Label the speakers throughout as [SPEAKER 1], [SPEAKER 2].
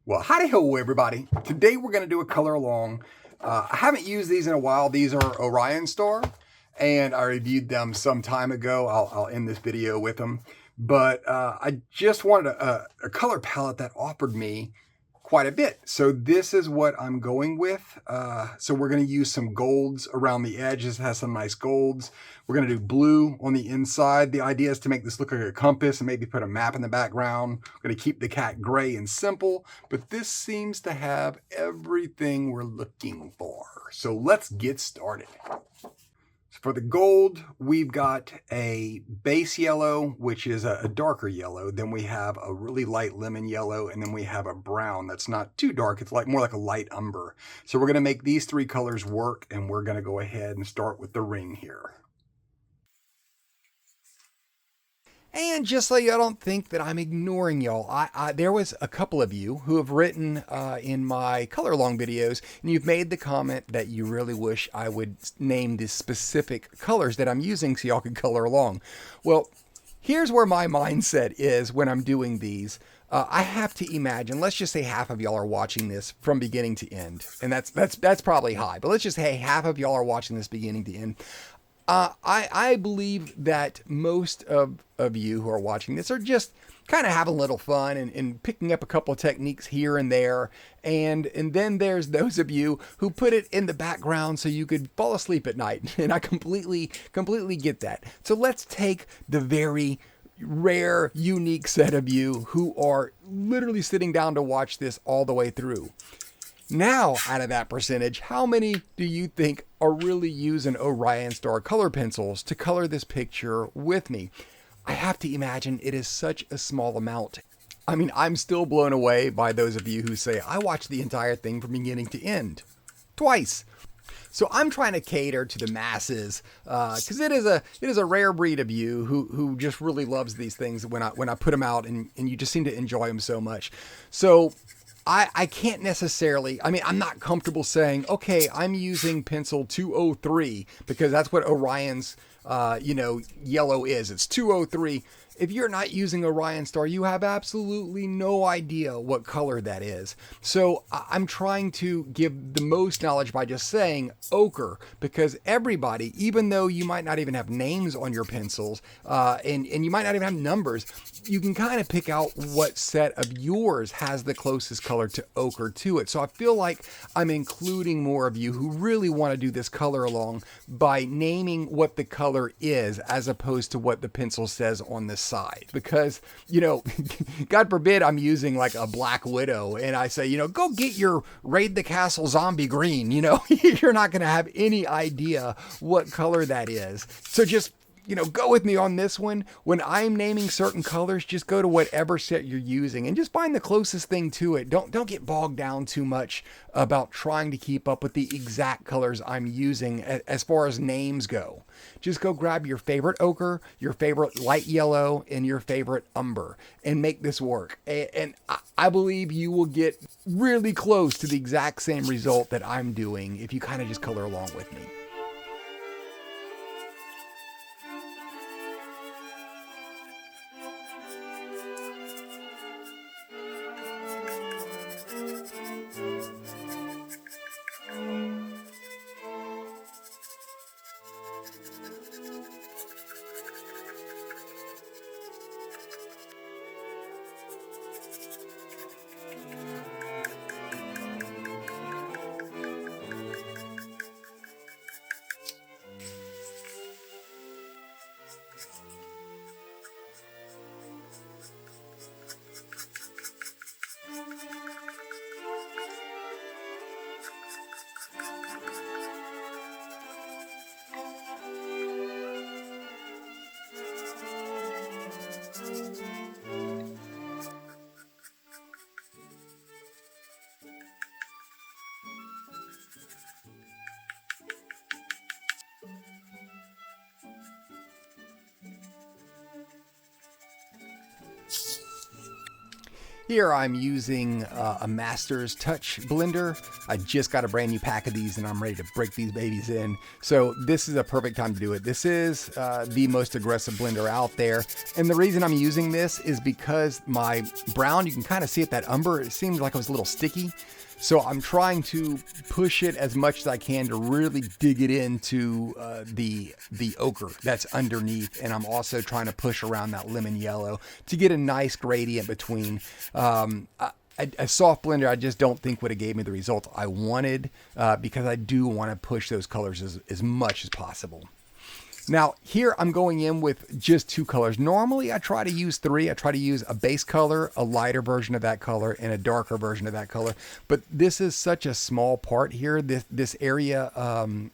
[SPEAKER 1] Well, howdy ho, everybody. Today we're going to do a color along. I haven't used these in a while. These are Orionstar, and I reviewed them some time ago. I'll end this video with them. But I just wanted a color palette that offered me quite a bit. So this is what I'm going with. So we're going to use some golds around the edges. It has some nice golds. We're going to do blue on the inside. The idea is to make this look like a compass and maybe put a map in the background. We're going to keep the cat gray and simple, but this seems to have everything we're looking for. So let's get started. For the gold, we've got a base yellow, which is a darker yellow. Then we have a really light lemon yellow, and then we have a brown that's not too dark. It's like more like a light umber. So we're going to make these three colors work, and we're going to go ahead and start with the ring here. And just so y'all don't think that I'm ignoring y'all, there was a couple of you who have written in my color along videos, and you've made the comment that you really wish I would name the specific colors that I'm using so y'all could color along. Well, here's where my mindset is when I'm doing these. I have to imagine, let's just say half of y'all are watching this from beginning to end, and that's probably high, but let's just say half of y'all are watching this beginning to end. I believe that most of you who are watching this are just kind of having a little fun and picking up a couple of techniques here and there. And then there's those of you who put it in the background so you could fall asleep at night. And I completely get that. So let's take the very rare, unique set of you who are literally sitting down to watch this all the way through. Now, out of that percentage, how many do you think are really using Orionstar color pencils to color this picture with me? I have to imagine it is such a small amount. I mean, I'm still blown away by those of you who say, I watched the entire thing from beginning to end. Twice. So I'm trying to cater to the masses because it is a rare breed of you who just really loves these things when I put them out and you just seem to enjoy them so much. So I can't necessarily, I mean, I'm not comfortable saying, okay, I'm using pencil 203 because that's what Orion's, yellow is. It's 203. If you're not using Orionstar, you have absolutely no idea what color that is. So I'm trying to give the most knowledge by just saying ochre, because everybody, even though you might not even have names on your pencils, and you might not even have numbers, you can kind of pick out what set of yours has the closest color to ochre to it. So I feel like I'm including more of you who really want to do this color along by naming what the color is as opposed to what the pencil says on the side. Because, God forbid I'm using like a Black Widow and I say, go get your Raid the Castle zombie green. You're not going to have any idea what color that is. So just go with me on this one. When I'm naming certain colors, just go to whatever set you're using and just find the closest thing to it. Don't get bogged down too much about trying to keep up with the exact colors I'm using as far as names go. Just go grab your favorite ochre, your favorite light yellow, and your favorite umber and make this work. And I believe you will get really close to the exact same result that I'm doing if you kind of just color along with me. Here I'm using a Master's Touch blender. I just got a brand new pack of these and I'm ready to break these babies in. So this is a perfect time to do it. This is the most aggressive blender out there. And the reason I'm using this is because my brown, you can kind of see it, that umber, it seemed like it was a little sticky. So I'm trying to push it as much as I can to really dig it into the ochre that's underneath. And I'm also trying to push around that lemon yellow to get a nice gradient between. A soft blender, I just don't think would have gave me the results I wanted because I do want to push those colors as much as possible. Now here I'm going in with just two colors. Normally I try to use three. I try to use a base color, a lighter version of that color, and a darker version of that color. But this is such a small part here. This area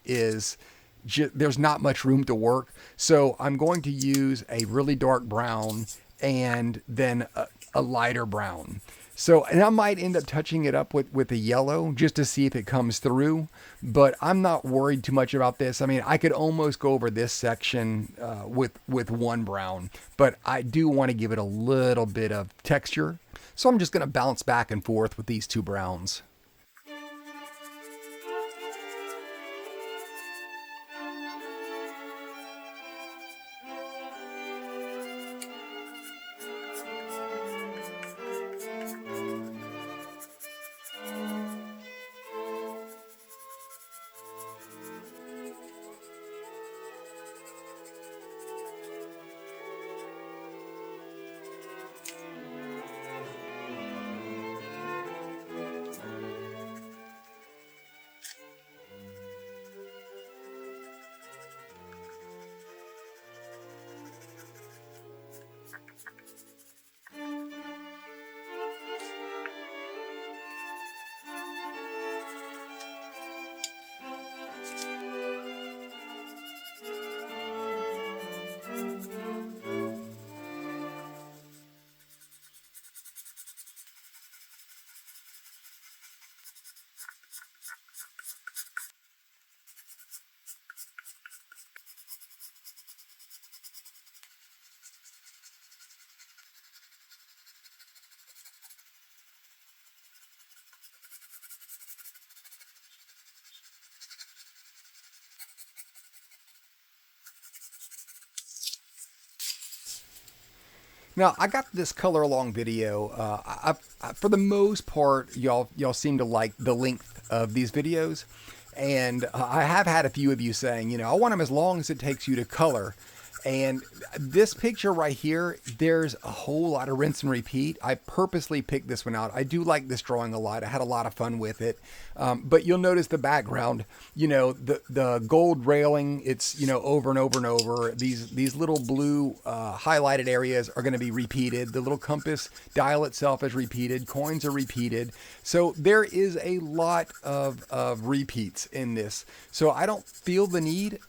[SPEAKER 1] there's not much room to work. So I'm going to use a really dark brown and then a lighter brown. So, and I might end up touching it up with a yellow just to see if it comes through, but I'm not worried too much about this. I mean, I could almost go over this section with one brown, but I do want to give it a little bit of texture. So I'm just going to bounce back and forth with these two browns. Now I got this color along video. For the most part, y'all seem to like the length of these videos, and I have had a few of you saying, you know, I want them as long as it takes you to color. And this picture right here, there's a whole lot of rinse and repeat. I purposely picked this one out. I do like this drawing a lot. I had a lot of fun with it. But you'll notice the background, you know, the gold railing, it's, you know, over and over and over. These little blue highlighted areas are going to be repeated. The little compass dial itself is repeated. Coins are repeated. So there is a lot of repeats in this. So I don't feel the need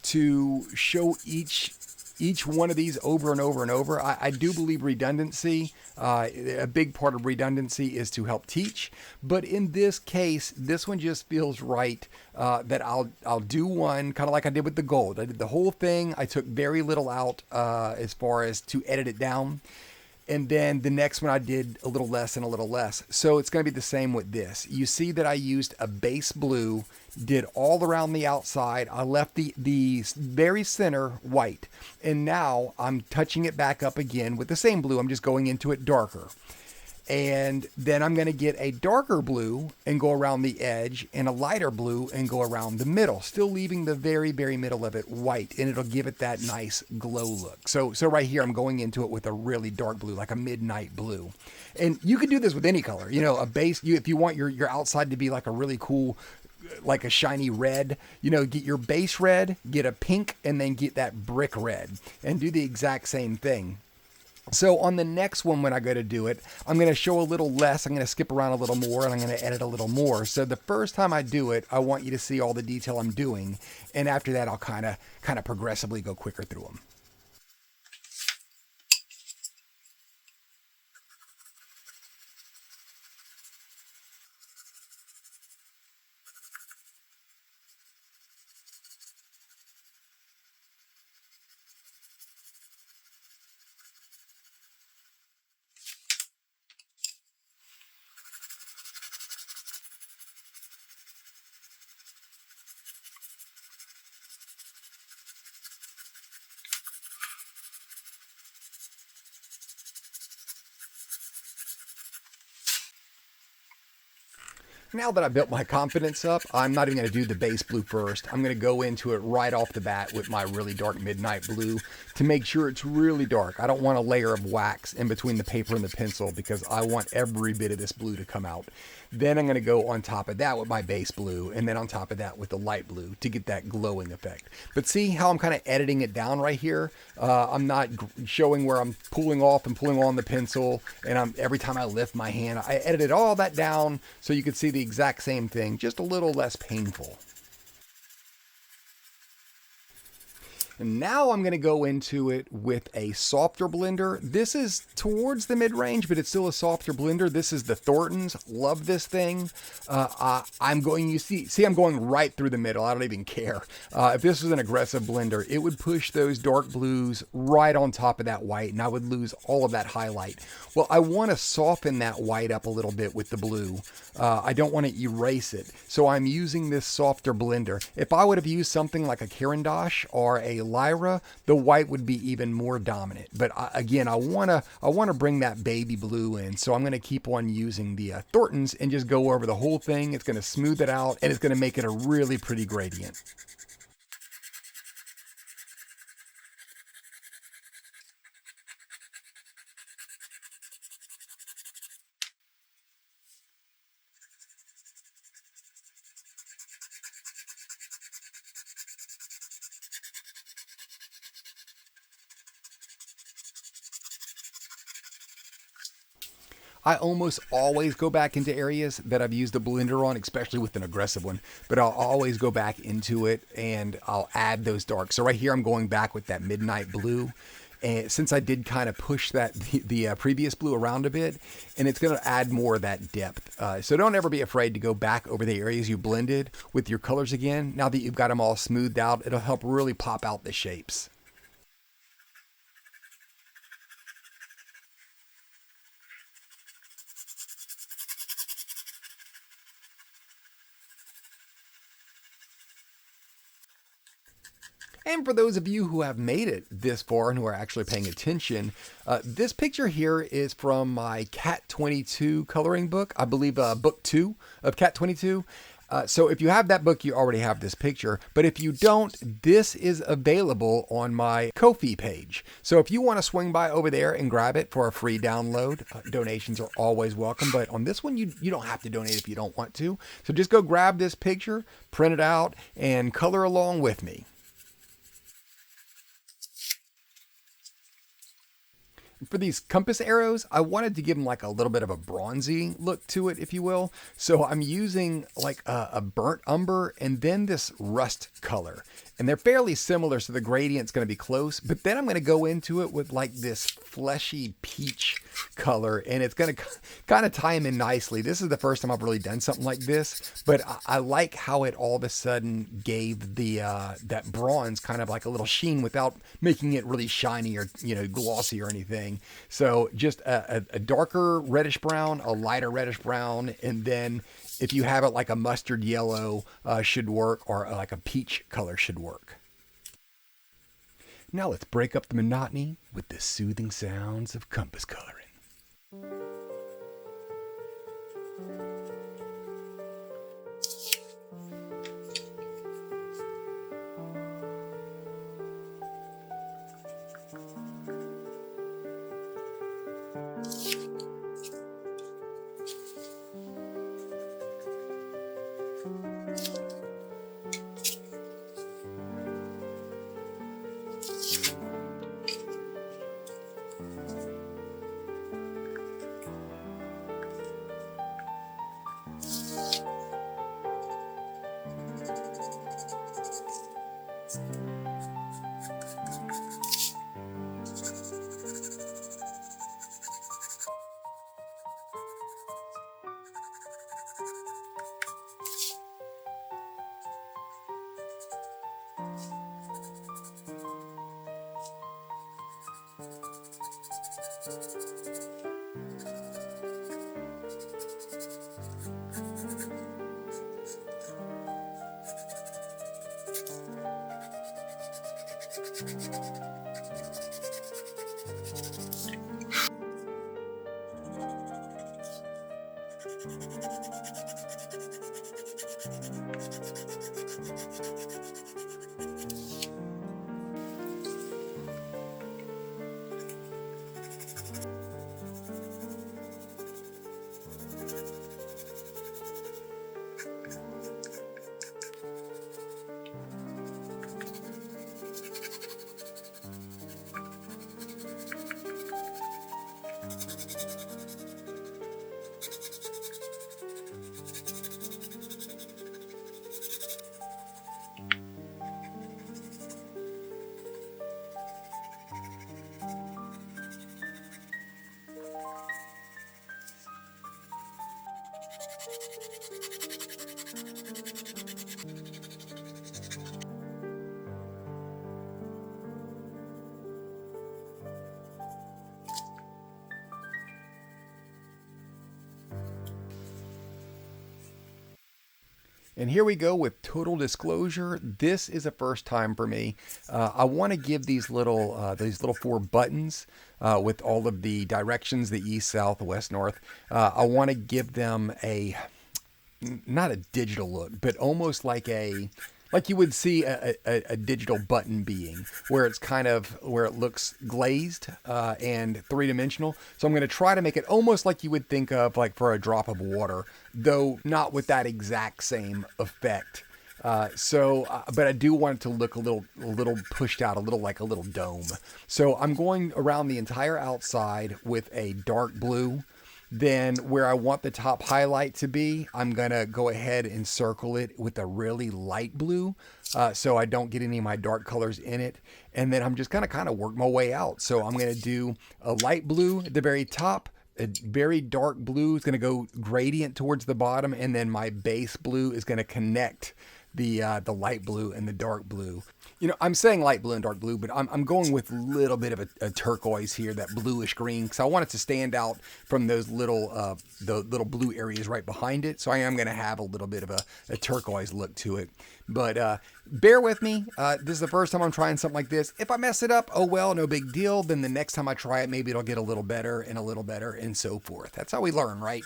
[SPEAKER 1] to show each one of these over and over and over. I do believe redundancy, a big part of redundancy is to help teach. But in this case, this one just feels right that I'll do one kind of like I did with the gold. I did the whole thing. I took very little out as far as to edit it down. And then the next one I did a little less and a little less. So it's going to be the same with this. You see that I used a base blue, did all around the outside. I left the very center white. And now I'm touching it back up again with the same blue. I'm just going into it darker. And then I'm going to get a darker blue and go around the edge, and a lighter blue and go around the middle, still leaving the very, very middle of it white, and it'll give it that nice glow look. So right here, I'm going into it with a really dark blue, like a midnight blue. And you can do this with any color, you know, a base, if you want your outside to be like a really cool, like a shiny red, you know, get your base red, get a pink, and then get that brick red, and do the exact same thing. So on the next one, when I go to do it, I'm going to show a little less. I'm going to skip around a little more, and I'm going to edit a little more. So the first time I do it, I want you to see all the detail I'm doing. And after that, I'll kind of progressively go quicker through them. Now that I built my confidence up, I'm not even going to do the base blue first. I'm going to go into it right off the bat with my really dark midnight blue to make sure it's really dark. I don't want a layer of wax in between the paper and the pencil because I want every bit of this blue to come out. Then I'm going to go on top of that with my base blue, and then on top of that with the light blue to get that glowing effect. But see how I'm kind of editing it down right here? I'm not showing where I'm pulling off and pulling on the pencil, and every time I lift my hand, I edited all that down so you could see the exact same thing, just a little less painful. And now I'm going to go into it with a softer blender. This is towards the mid-range, but it's still a softer blender. This is the Thorntons. Love this thing. I'm going, you see, I'm going right through the middle. I don't even care. If this was an aggressive blender, it would push those dark blues right on top of that white, and I would lose all of that highlight. Well, I want to soften that white up a little bit with the blue. I don't want to erase it, so I'm using this softer blender. If I would have used something like a Caran or a Lyra, the white would be even more dominant. But again, I wanna bring that baby blue in, so I'm gonna keep on using the Thorntons and just go over the whole thing. It's gonna smooth it out, and it's gonna make it a really pretty gradient. I almost always go back into areas that I've used the blender on, especially with an aggressive one, but I'll always go back into it and I'll add those darks. So right here, I'm going back with that midnight blue. And since I did kind of push the previous blue around a bit, and it's going to add more of that depth. So don't ever be afraid to go back over the areas you blended with your colors again. Now that you've got them all smoothed out, it'll help really pop out the shapes. And for those of you who have made it this far and who are actually paying attention, this picture here is from my CAT22 coloring book, I believe book 2 of CAT22. So if you have that book, you already have this picture. But if you don't, this is available on my Kofi page. So if you want to swing by over there and grab it for a free download, donations are always welcome. But on this one, you don't have to donate if you don't want to. So just go grab this picture, print it out, and color along with me. For these compass arrows, I wanted to give them like a little bit of a bronzy look to it, if you will. So I'm using like a burnt umber and then this rust color. And they're fairly similar, so the gradient's going to be close. But then I'm going to go into it with like this fleshy peach color, and it's going to kind of tie them in nicely. This is the first time I've really done something like this, but I like how it all of a sudden gave the that bronze kind of like a little sheen without making it really shiny or glossy or anything. So just a darker reddish brown, a lighter reddish brown, and then if you have it like a mustard yellow should work, or like a peach color should work. Now let's break up the monotony with the soothing sounds of compass coloring. And here we go with total disclosure. This is a first time for me. I want to give these little 4 buttons with all of the directions, the east, south, west, north. I want to give them not a digital look, but almost like you would see a digital button being, where it's kind of where it looks glazed and 3-dimensional. So I'm going to try to make it almost like you would think of like for a drop of water, though not with that exact same effect. But I do want it to look a little pushed out, a little like a little dome. So I'm going around the entire outside with a dark blue. Then where I want the top highlight to be, I'm going to go ahead and circle it with a really light blue so I don't get any of my dark colors in it. And then I'm just going to kind of work my way out. So I'm going to do a light blue at the very top. A very dark blue is going to go gradient towards the bottom. And then my base blue is going to connect the light blue and the dark blue. You know, I'm saying light blue and dark blue, but I'm going with a little bit of a turquoise here, that bluish green, because I want it to stand out from those the little blue areas right behind it. So I am going to have a little bit of a turquoise look to it. But bear with me. This is the first time I'm trying something like this. If I mess it up, oh well, no big deal. Then the next time I try it, maybe it'll get a little better and so forth. That's how we learn, right?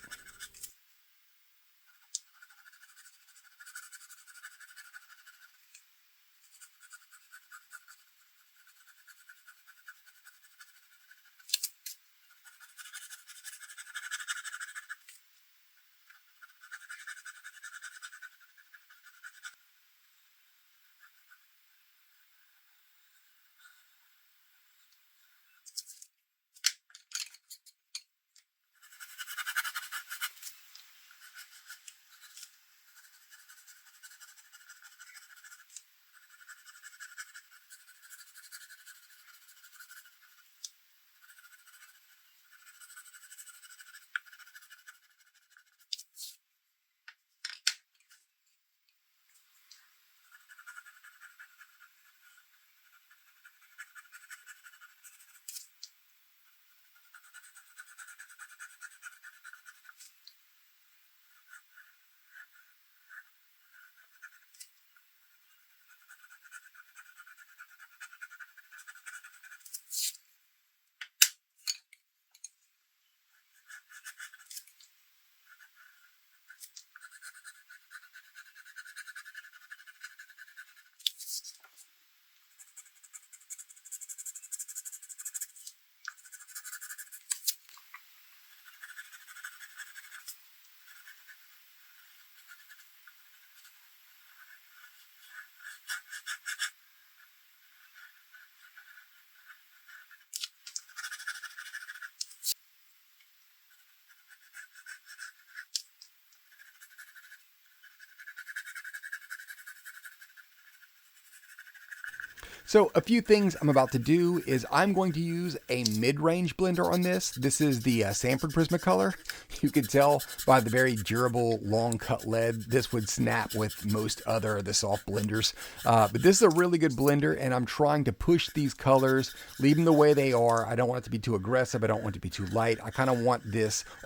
[SPEAKER 1] So a few things I'm about to do is I'm going to use a mid-range blender on this. This is the Sanford Prismacolor. You can tell by the very durable long cut lead, this would snap with most other of the soft blenders. But this is a really good blender, and I'm trying to push these colors, leave them the way they are. I don't want it to be too aggressive. I don't want it to be too light. I kind of want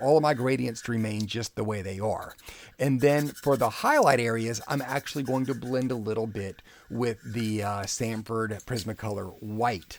[SPEAKER 1] all of my gradients to remain just the way they are. And then for the highlight areas, I'm actually going to blend a little bit with the Sanford Prismacolor White.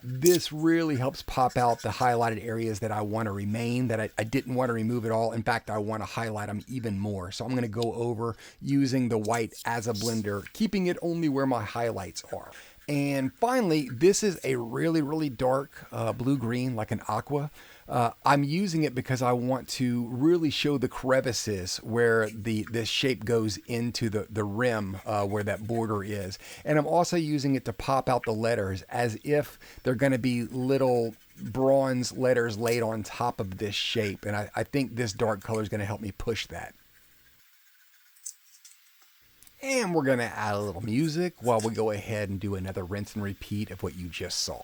[SPEAKER 1] This really helps pop out the highlighted areas that I want to remain, that I didn't want to remain remove it all. In fact, I want to highlight them even more. So I'm going to go over using the white as a blender, keeping it only where my highlights are. And finally, this is a really, really dark blue-green, like an aqua. I'm using it because I want to really show the crevices where this shape goes into the rim where that border is. And I'm also using it to pop out the letters as if they're going to be little bronze letters laid on top of this shape. And I think this dark color is going to help me push that. And we're going to add a little music while we go ahead and do another rinse and repeat of what you just saw.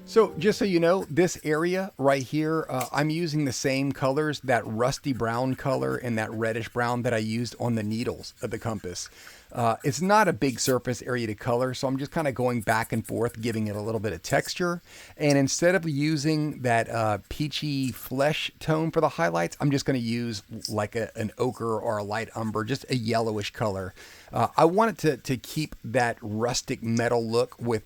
[SPEAKER 1] So just so you know, this area right here, I'm using the same colors, that rusty brown color and that reddish brown that I used on the needles of the compass. It's not a big surface area to color, so I'm just kind of going back and forth, giving it a little bit of texture. And instead of using that peachy flesh tone for the highlights, I'm just going to use like an ochre or a light umber, just a yellowish color. I want it to keep that rustic metal look with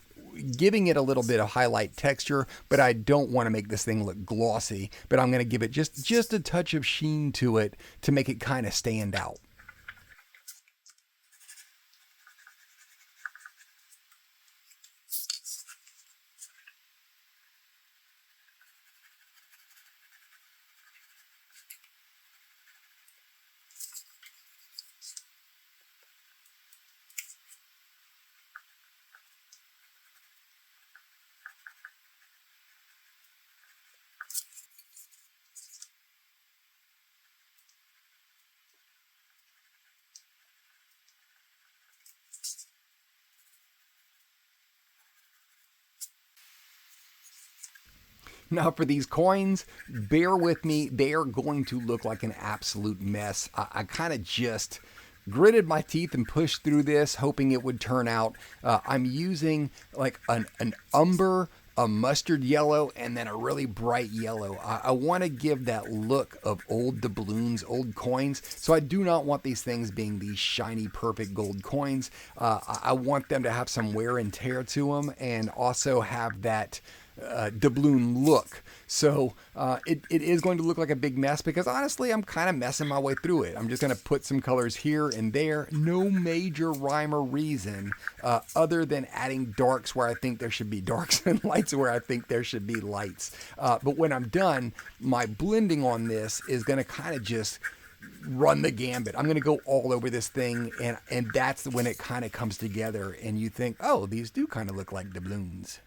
[SPEAKER 1] giving it a little bit of highlight texture, but I don't want to make this thing look glossy, but I'm going to give it just a touch of sheen to it to make it kind of stand out. Now for these coins, bear with me, they are going to look like an absolute mess. I kind of just gritted my teeth and pushed through this, hoping it would turn out. I'm using like an umber, a mustard yellow, and then a really bright yellow. I want to give that look of old doubloons, old coins. So I do not want these things being these shiny, perfect gold coins. I want them to have some wear and tear to them and also have that doubloon look. So it is going to look like a big mess because honestly I'm kind of messing my way through it. I'm just going to put some colors here and there. No major rhyme or reason other than adding darks where I think there should be darks and lights where I think there should be lights. But when I'm done, my blending on this is going to kind of just run the gambit. I'm going to go all over this thing, and that's when it kind of comes together and you think, oh, these do kind of look like doubloons.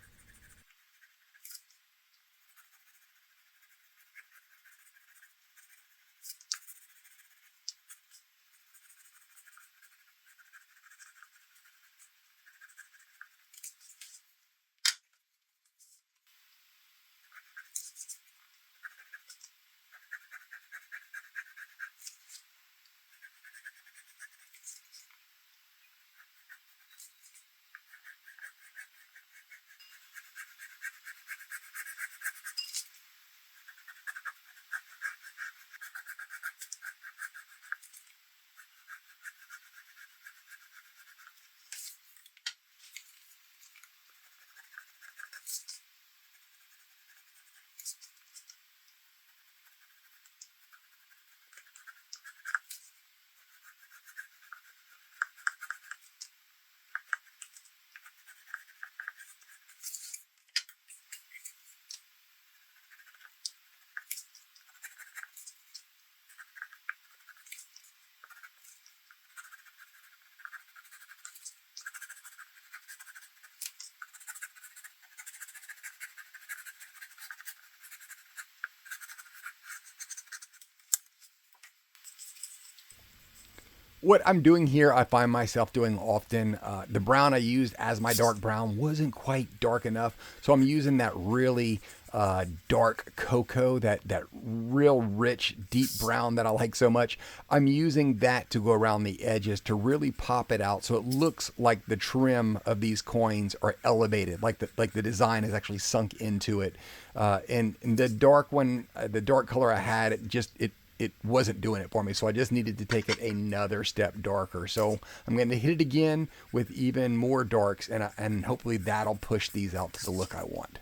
[SPEAKER 1] What I'm doing here, I find myself doing often. The brown I used as my dark brown wasn't quite dark enough, so I'm using that really dark cocoa, that real rich, deep brown that I like so much. I'm using that to go around the edges to really pop it out, so it looks like the trim of these coins are elevated, like the design is actually sunk into it. And the dark one, the dark color I had, it wasn't doing it for me, so I just needed to take it another step darker. So I'm going to hit it again with even more darks, and hopefully that'll push these out to the look I want.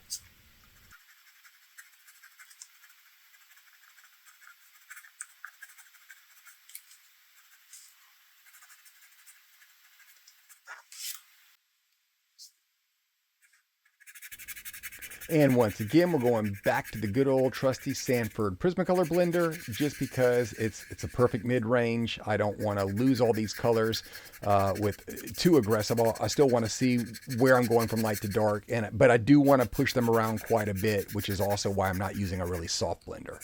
[SPEAKER 1] And once again, we're going back to the good old trusty Sanford Prismacolor blender, just because it's a perfect mid-range. I don't want to lose all these colors with too aggressive. I still want to see where I'm going from light to dark, but I do want to push them around quite a bit, which is also why I'm not using a really soft blender.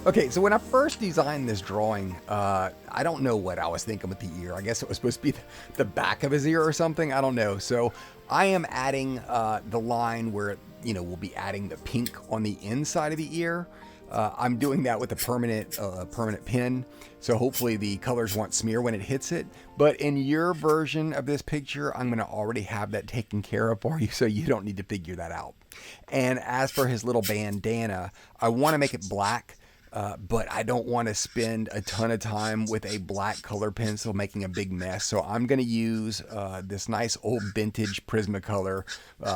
[SPEAKER 1] Okay, so when I first designed this drawing, I don't know what I was thinking with the ear. I guess it was supposed to be the back of his ear or something. I don't know. So I am adding the line where, we'll be adding the pink on the inside of the ear. I'm doing that with a permanent pen, so hopefully the colors won't smear when it hits it. But in your version of this picture, I'm going to already have that taken care of for you, so you don't need to figure that out. And as for his little bandana, I want to make it black. But I don't want to spend a ton of time with a black color pencil making a big mess. So I'm going to use this nice old vintage Prismacolor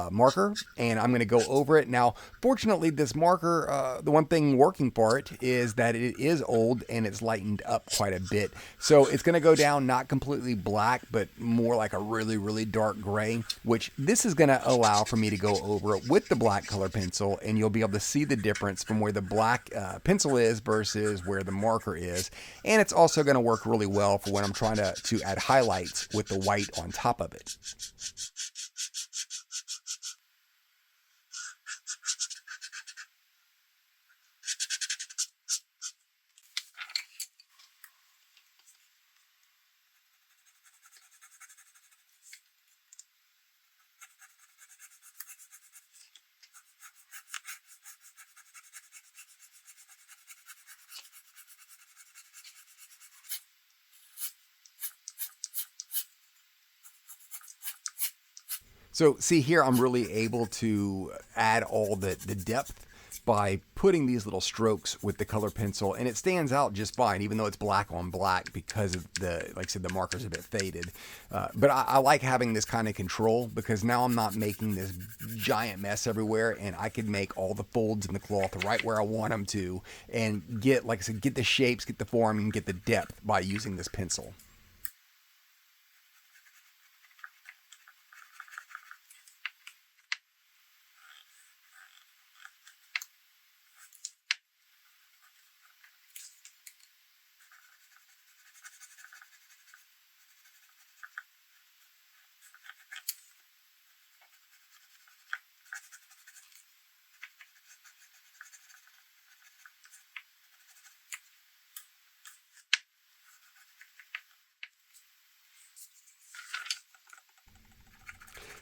[SPEAKER 1] marker, and I'm going to go over it. Now, fortunately, this marker, the one thing working for it is that it is old and it's lightened up quite a bit. So it's going to go down not completely black, but more like a really, really dark gray, which this is going to allow for me to go over it with the black color pencil, and you'll be able to see the difference from where the black pencil is versus where the marker is. And it's also going to work really well for when I'm trying to add highlights with the white on top of it. So see here, I'm really able to add all the depth by putting these little strokes with the color pencil, and it stands out just fine, even though it's black on black because of like I said, the marker's a bit faded. But I like having this kind of control because now I'm not making this giant mess everywhere, and I can make all the folds in the cloth right where I want them to, and get, like I said, get the shapes, get the form, and get the depth by using this pencil.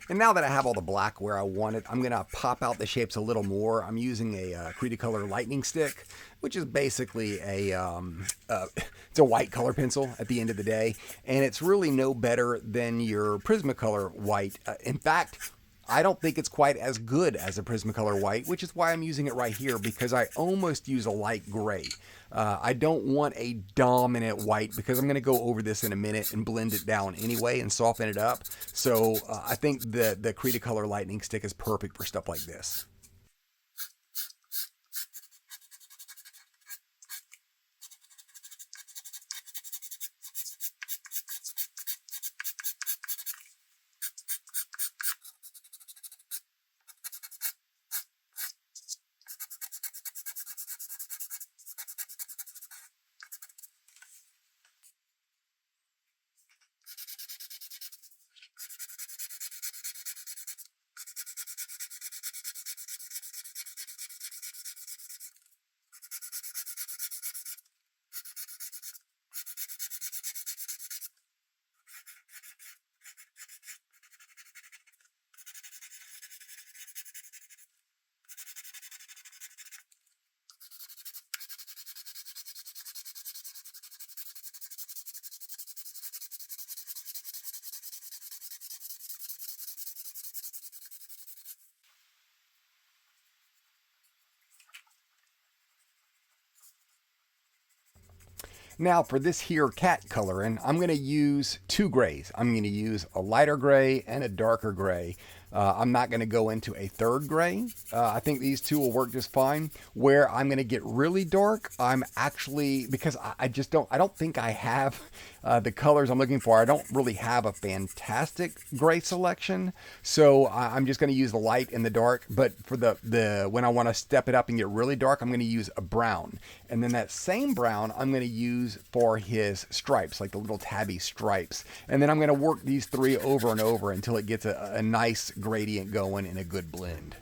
[SPEAKER 1] And now that I have all the black where I want it, I'm going to pop out the shapes a little more. I'm using a Cretacolor lightning stick, which is basically it's a white color pencil at the end of the day. And it's really no better than your Prismacolor white. In fact, I don't think it's quite as good as a Prismacolor white, which is why I'm using it right here, because I almost use a light gray. I don't want a dominant white because I'm going to go over this in a minute and blend it down anyway and soften it up. So I think the Cretacolor lightning stick is perfect for stuff like this. Now for this here cat coloring, I'm going to use two grays. I'm going to use a lighter gray and a darker gray. I'm not going to go into a third gray. I think these two will work just fine. Where I'm going to get really dark, I'm actually, because I don't think I have the colors I'm looking for. I don't really have a fantastic gray selection. So I'm just going to use the light and the dark. But for the when I want to step it up and get really dark, I'm going to use a brown. And then that same brown I'm going to use for his stripes, like the little tabby stripes. And then I'm going to work these three over and over until it gets a nice gradient going and a good blend.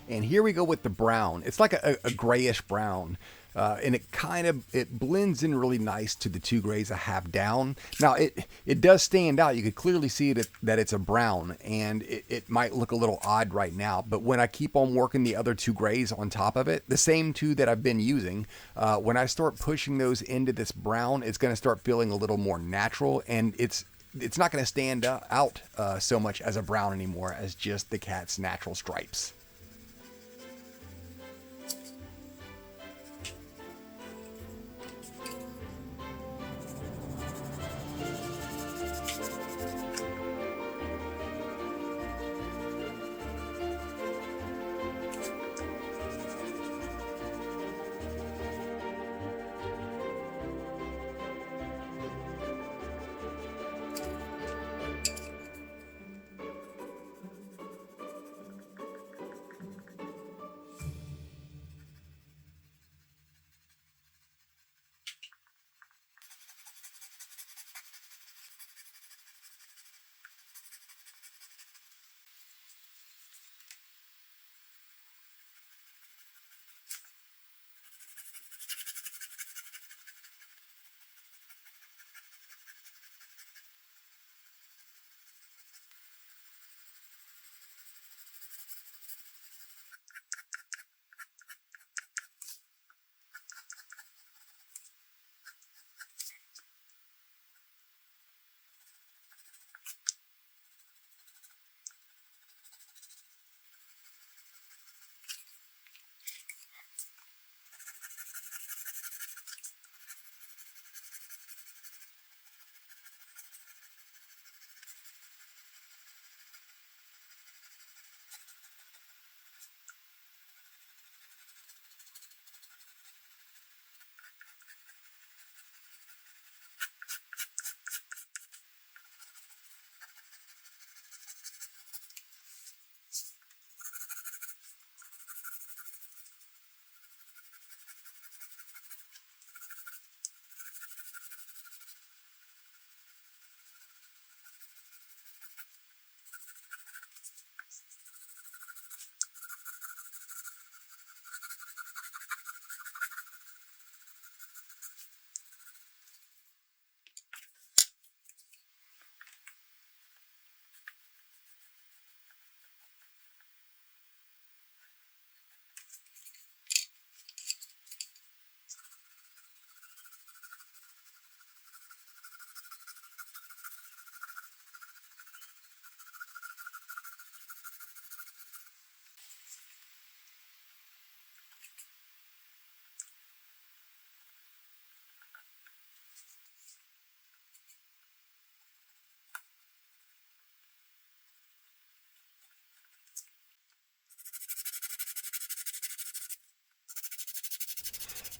[SPEAKER 1] And here we go with the brown. It's like a grayish brown. And it blends in really nice to the two grays I have down. Now it does stand out. You could clearly see that it's a brown, and it might look a little odd right now. But when I keep on working the other two grays on top of it, the same two that I've been using, when I start pushing those into this brown, it's going to start feeling a little more natural, and it's not going to stand out so much as a brown anymore as just the cat's natural stripes.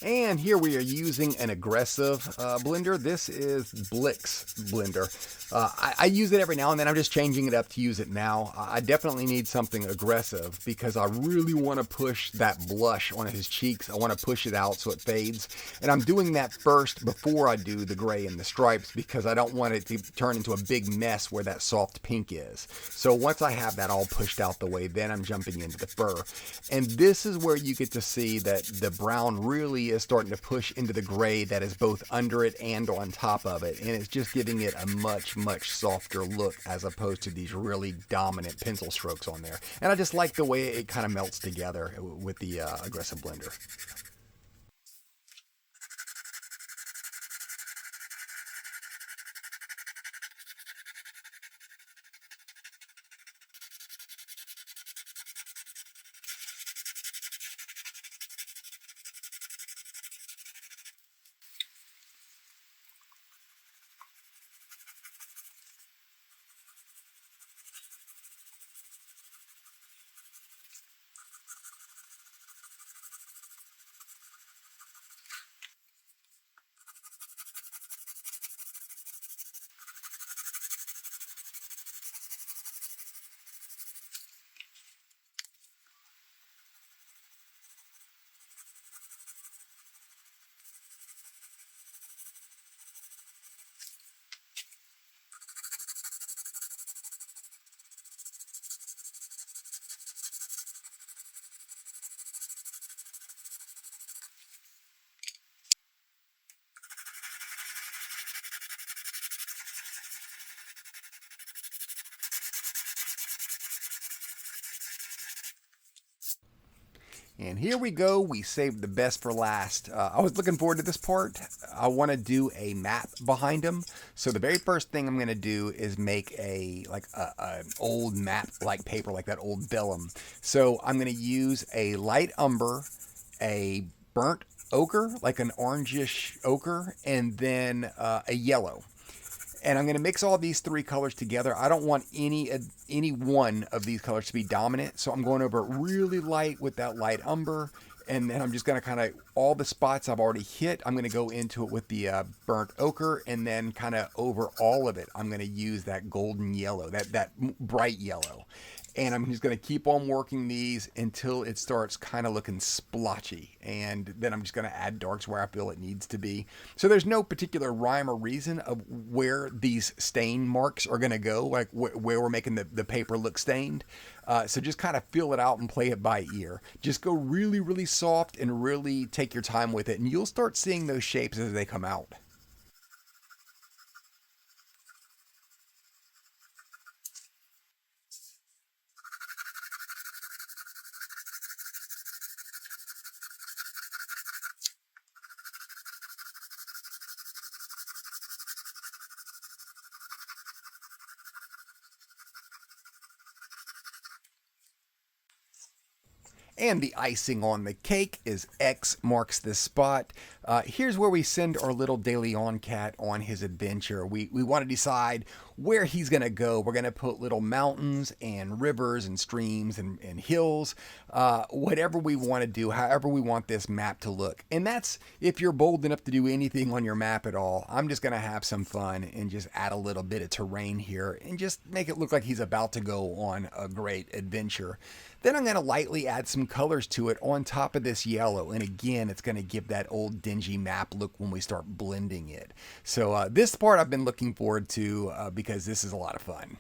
[SPEAKER 1] And here we are using an aggressive blender. This is Blick's blender. I use it every now and then. I'm just changing it up to use it now. I definitely need something aggressive because I really want to push that blush on his cheeks. I want to push it out so it fades. And I'm doing that first before I do the gray and the stripes because I don't want it to turn into a big mess where that soft pink is. So once I have that all pushed out the way, then I'm jumping into the fur. And this is where you get to see that the brown really is starting to push into the gray that is both under it and on top of it. And it's just giving it a much softer look as opposed to these really dominant pencil strokes on there. And I just like the way it kind of melts together with the aggressive blender. And here we go. We saved the best for last. I was looking forward to this part. I want to do a map behind him. So the very first thing I'm going to do is make an old map like paper, like that old vellum. So I'm going to use a light umber, a burnt ochre, like an orangish ochre, and then a yellow. And I'm going to mix all these three colors together. I don't want any one of these colors to be dominant, so I'm going over it really light with that light umber, and then I'm just going to kind of, all the spots I've already hit, I'm going to go into it with the burnt ochre, and then kind of over all of it, I'm going to use that golden yellow, that bright yellow. And I'm just going to keep on working these until it starts kind of looking splotchy. And then I'm just going to add darks where I feel it needs to be. So there's no particular rhyme or reason of where these stain marks are going to go, like where we're making the paper look stained. So just kind of feel it out and play it by ear. Just go really soft and really take your time with it. And you'll start seeing those shapes as they come out. And the icing on the cake is X marks the spot. Here's where we send our little De Leon cat on his adventure. We want to decide where he's going to go. We're going to put little mountains and rivers and streams and hills, whatever we want to do, however we want this map to look. And that's if you're bold enough to do anything on your map at all. I'm just going to have some fun and just add a little bit of terrain here and just make it look like he's about to go on a great adventure. Then I'm going to lightly add some colors to it on top of this yellow. And again, it's going to give that old dingy map look when we start blending it. So this part I've been looking forward to because this is a lot of fun.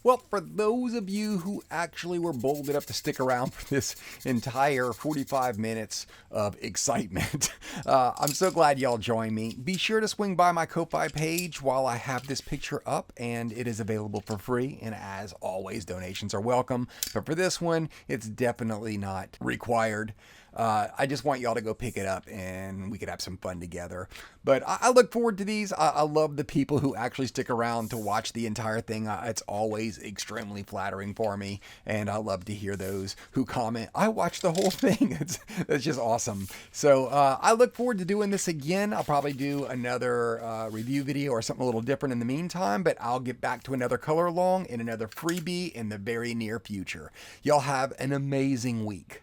[SPEAKER 1] Well, for those of you who actually were bold enough to stick around for this entire 45 minutes of excitement, I'm so glad y'all joined me. Be sure to swing by my Ko-Fi page while I have this picture up, and it is available for free. And as always, donations are welcome. But for this one, it's definitely not required. I just want y'all to go pick it up and we could have some fun together. But I look forward to these. I love the people who actually stick around to watch the entire thing. It's always extremely flattering for me. And I love to hear those who comment, I watched the whole thing. It's just awesome. So I look forward to doing this again. I'll probably do another review video or something a little different in the meantime. But I'll get back to another color along and another freebie in the very near future. Y'all have an amazing week.